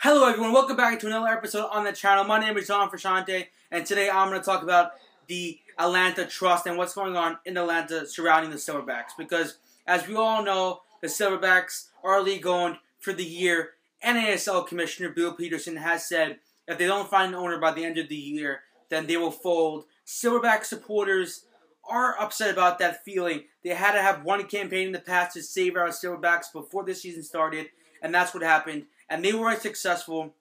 Hello everyone, welcome back to another episode on the channel. My name is John Frashante, and today I'm going to talk about the Atlanta Trust and what's going on in Atlanta surrounding the Silverbacks. Because, as we all know, the Silverbacks are league owned for the year. NASL Commissioner Bill Peterson has said if they don't find an owner by the end of the year, then they will fold. Silverback supporters are upset about that feeling. They had to have one campaign in the past to save our Silverbacks before the season started, and that's what happened. And they weren't successful,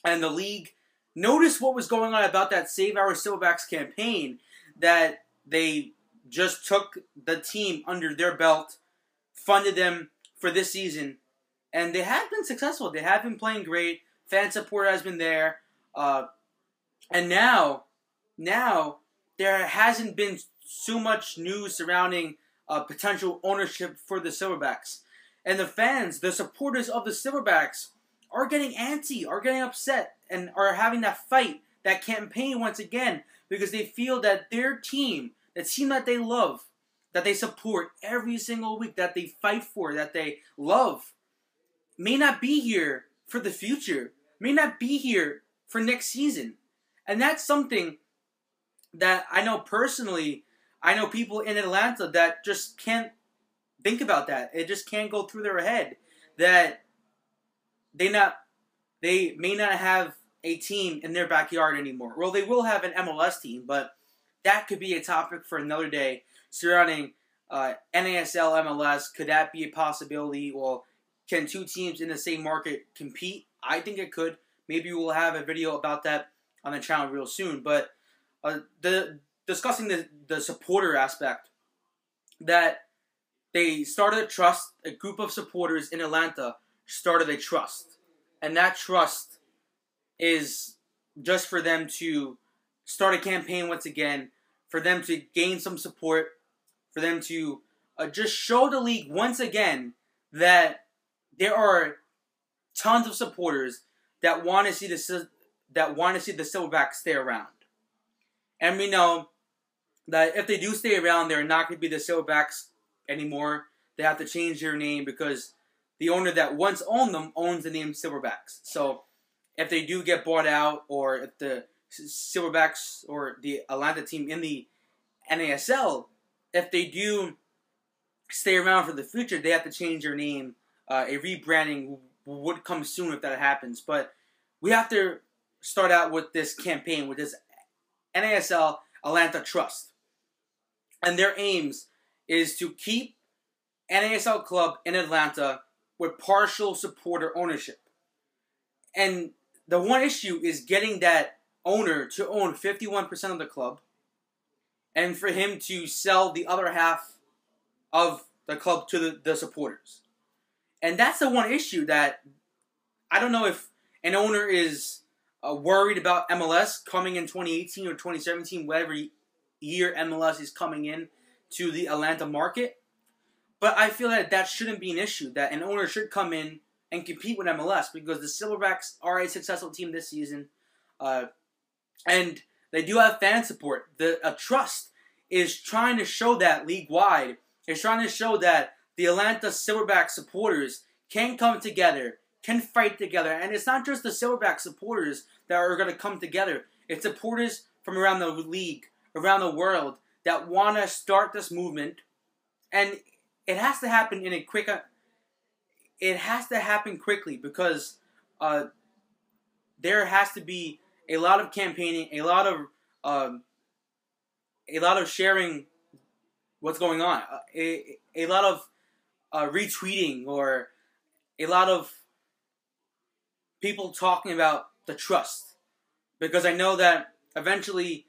and the league noticed what was going on about that Save Our Silverbacks campaign, that they just took the team under their belt, funded them for this season, and they have been successful. They have been playing great. Fan support has been there. And now there hasn't been so much news surrounding potential ownership for the Silverbacks. And the fans, the supporters of the Silverbacks, are getting antsy, are getting upset, and are having that fight, that campaign once again, because they feel that their team, the team that they love, that they support every single week, that they fight for, that they love, may not be here for the future, may not be here for next season. And that's something that I know personally, I know people in Atlanta that just can't think about that. It just can't go through their head that they may not have a team in their backyard anymore. Well, they will have an MLS team, but that could be a topic for another day surrounding NASL MLS. Could that be a possibility? Well, can two teams in the same market compete? I think it could. Maybe we'll have a video about that on the channel real soon. But discussing the supporter aspect, that they started a trust, a group of supporters in Atlanta started a trust. And that trust is just for them to start a campaign once again, for them to gain some support, for them to just show the league once again that there are tons of supporters that want to see the Silverbacks stay around. And we know that if they do stay around, they're not going to be the Silverbacks anymore. They have to change their name because the owner that once owned them owns the name Silverbacks. So if they do get bought out, or if the Silverbacks or the Atlanta team in the NASL, if they do stay around for the future, they have to change their name. A rebranding would come soon if that happens. But we have to start out with this campaign, with this NASL Atlanta Trust. And their aims is to keep NASL club in Atlanta with partial supporter ownership. And the one issue is getting that owner to own 51% of the club, and for him to sell the other half of the club to the supporters. And that's the one issue that I don't know if an owner is worried about MLS coming in 2018 or 2017, whatever year MLS is coming in to the Atlanta market. But I feel that that shouldn't be an issue, that an owner should come in and compete with MLS, because the Silverbacks are a successful team this season. And they do have fan support. A trust is trying to show that league-wide. It's trying to show that the Atlanta Silverbacks supporters can come together, can fight together. And it's not just the Silverbacks supporters that are going to come together. It's supporters from around the league, around the world, that want to start this movement. And it has to happen in a quick. It has to happen quickly, because there has to be a lot of campaigning, a lot of sharing what's going on, a lot of retweeting, or a lot of people talking about the trust, because I know that eventually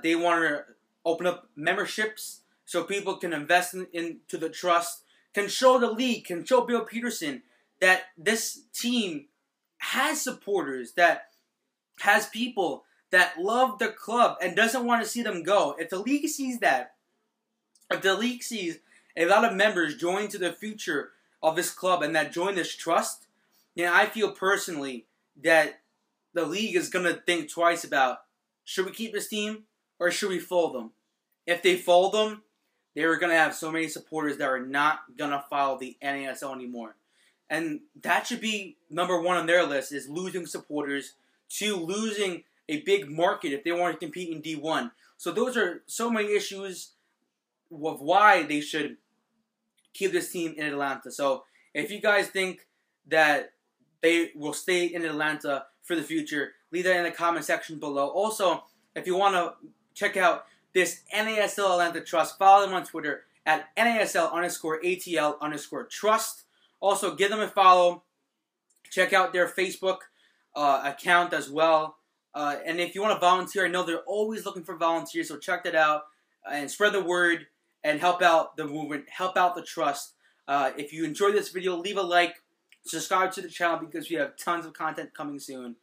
they want to open up memberships so people can invest into the trust, can show the league, can show Bill Peterson that this team has supporters, that has people that love the club and doesn't want to see them go. If the league sees that, if the league sees a lot of members join to the future of this club and that join this trust, then I feel personally that the league is going to think twice about, should we keep this team or should we fold them? If they fold them, they are going to have so many supporters that are not going to follow the NASL anymore. And that should be number one on their list, is losing supporters to losing a big market if they want to compete in D1. So those are so many issues of why they should keep this team in Atlanta. So if you guys think that they will stay in Atlanta for the future, leave that in the comment section below. Also, if you want to check out this NASL Atlanta Trust, follow them on Twitter at NASL_ATL_Trust. Also, give them a follow. Check out their Facebook account as well. And if you want to volunteer, I know they're always looking for volunteers, so check that out and spread the word and help out the movement, help out the trust. If you enjoyed this video, leave a like, subscribe to the channel because we have tons of content coming soon.